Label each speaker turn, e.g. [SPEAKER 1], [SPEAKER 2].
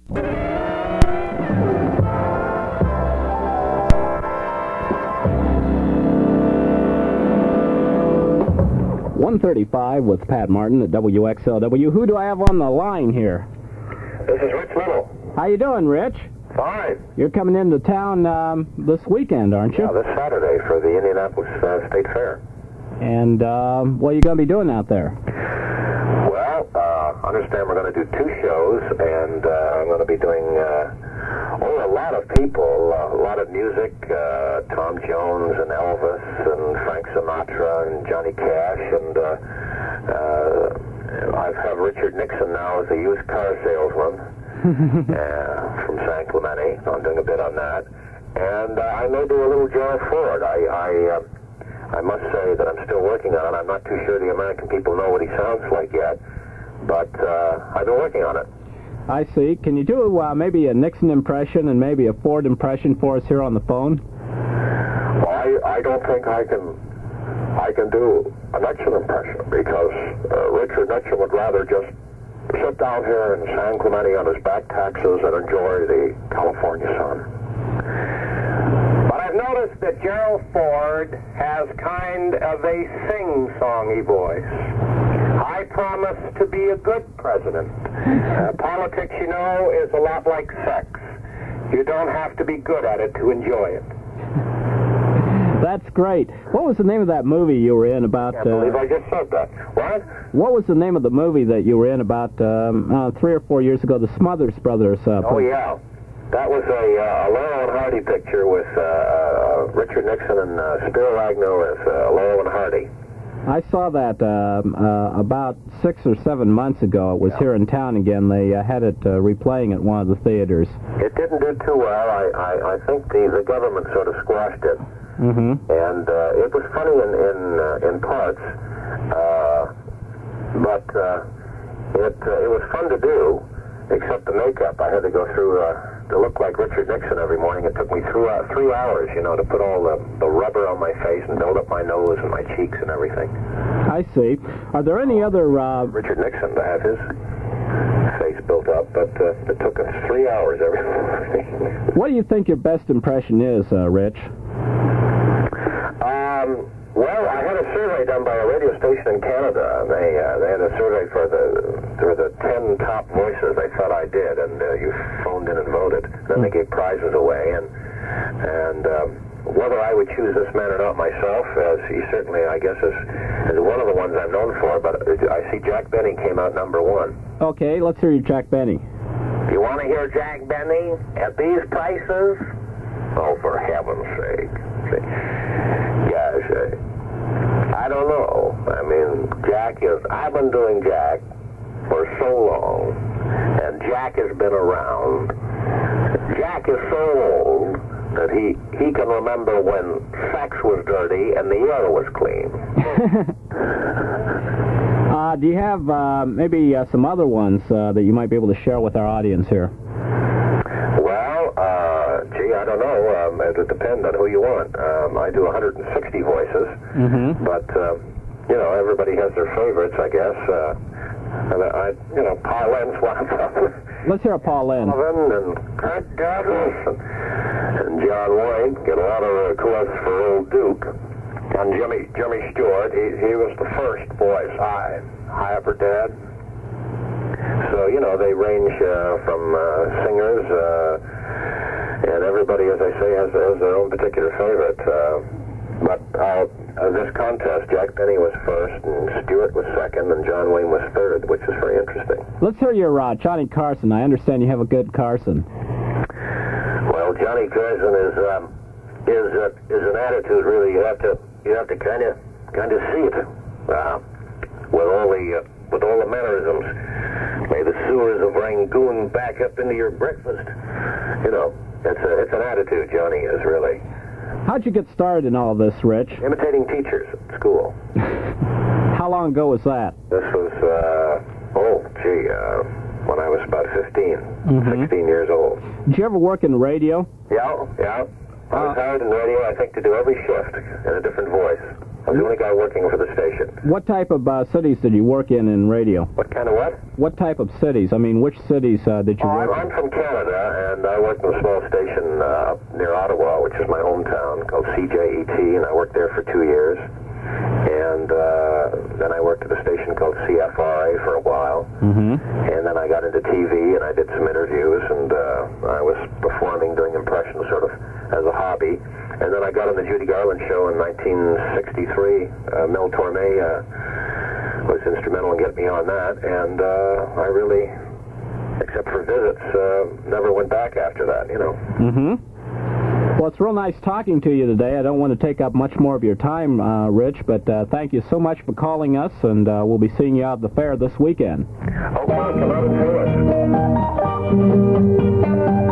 [SPEAKER 1] .135 with Pat Martin at WXLW. Who do I have on the line here?
[SPEAKER 2] This is Rich Little.
[SPEAKER 1] How you doing, Rich?
[SPEAKER 2] Fine.
[SPEAKER 1] You're coming into town this weekend, aren't you?
[SPEAKER 2] Yeah, this Saturday for the Indianapolis State Fair.
[SPEAKER 1] And what are you going to be doing out there?
[SPEAKER 2] Well, I understand we're going to do 2 shows, and I'm going to be doing a lot of people, a lot of music, Tom Jones and Elvis and Frank Sinatra and Johnny Cash, and I have Richard Nixon now as a used car salesman from San Clemente. I'm doing a bit on that. And I may do a little Gerald Ford. I must say that I'm still working on it. I'm not too sure the American people know what he sounds like yet, but I've been working on it.
[SPEAKER 1] I see. Can you do maybe a Nixon impression and maybe a Ford impression for us here on the phone?
[SPEAKER 2] Well, I don't think I can do a Nixon impression because Richard Nixon would rather just sit down here in San Clemente on his back taxes and enjoy the California sun. But I've noticed that Gerald Ford has kind of a sing-songy voice. I promise to be a good president. Politics, you know, is a lot like sex. You don't have to be good at it to enjoy it.
[SPEAKER 1] That's great. What was the name of that movie you were in about...
[SPEAKER 2] I can't believe I just said that. What?
[SPEAKER 1] What was the name of the movie that you were in about 3 or 4 years ago, the Smothers Brothers?
[SPEAKER 2] Oh, yeah. That was a Laurel and Hardy picture with Richard Nixon and Spiro Agnew as Laurel and Hardy.
[SPEAKER 1] I saw that about 6 or 7 months ago. It was here in town again. They had it replaying at one of the theaters.
[SPEAKER 2] It didn't do too well. I think the government sort of squashed it.
[SPEAKER 1] Mm-hmm.
[SPEAKER 2] And it was funny in parts, but it was fun to do, except the makeup. I had to go through to look like Richard Nixon every morning. It took me 3 hours, you know, to put all the rubber on my face and build up my nose and my cheeks and everything.
[SPEAKER 1] I see. Are there any other...
[SPEAKER 2] Richard Nixon to have his face built up, but it took us 3 hours every morning.
[SPEAKER 1] What do you think your best impression is, Rich?
[SPEAKER 2] Well, I had a survey done by a radio station in Canada. They had a survey for the 10 top voices they thought I did, and you phoned in and voted. Then they gave prizes away, and whether I would choose this man or not myself, as he certainly, I guess, is one of the ones I'm known for, but I see Jack Benny came out #1.
[SPEAKER 1] Okay, let's hear you, Jack Benny.
[SPEAKER 2] You want to hear Jack Benny at these prices? Oh, for heaven's sake. Gosh, I don't know. I mean, I've been doing Jack for so long, and Jack has been around. Jack is so old that he can remember when sex was dirty and the air was clean.
[SPEAKER 1] Do you have maybe some other ones that you might be able to share with our audience here?
[SPEAKER 2] Well, gee, I don't know. It would depend on who you want. I do 160 voices, but, you know, everybody has their favorites, I guess. And Paul Lenn's one of them.
[SPEAKER 1] Let's hear a Paul Lenn.
[SPEAKER 2] And Kurt Douglas and John Wayne get a lot of requests for Old Duke. And Jimmy Stewart, he was the first voice. Hi, Upper Dad. So, you know, they range from singers, and everybody, as I say, has their own particular favorite. But this contest, Jack Benny was first, and Stewart was second, and John Wayne was third, which is very interesting.
[SPEAKER 1] Let's hear your Johnny Carson. I understand you have a good Carson.
[SPEAKER 2] Well, Johnny Carson is an attitude, really. You have to kind of see it with all the mannerisms. May the sewers of Rangoon back up into your breakfast. You know, it's an attitude, Johnny is, really.
[SPEAKER 1] How'd you get started in all of this, Rich?
[SPEAKER 2] Imitating teachers at school.
[SPEAKER 1] How long ago was that?
[SPEAKER 2] This was, when I was about 15, 16 years old.
[SPEAKER 1] Did you ever work in radio?
[SPEAKER 2] Yeah. I was hired in radio, I think, to do every shift in a different voice. I was the only guy working for the station.
[SPEAKER 1] What type of cities did you work in radio?
[SPEAKER 2] What kind of what?
[SPEAKER 1] What type of cities? I mean, which cities did you work in?
[SPEAKER 2] I'm from Canada, and I worked in a small station up near Ottawa, which is my hometown, called CJET, and I worked there for 2 years. And then I worked at a station called CFRA for a while. And then I got into TV, and I did some interviews, and I was performing, doing impressions sort of as a hobby. And then I got on the Judy Garland show in 1963. Mel Torme was instrumental in getting me on that, and I really, except for visits, never went back after that, you know.
[SPEAKER 1] Well, it's real nice talking to you today. I don't want to take up much more of your time, Rich, but thank you so much for calling us, and we'll be seeing you out at the fair this weekend.
[SPEAKER 2] Oh, come out and see us.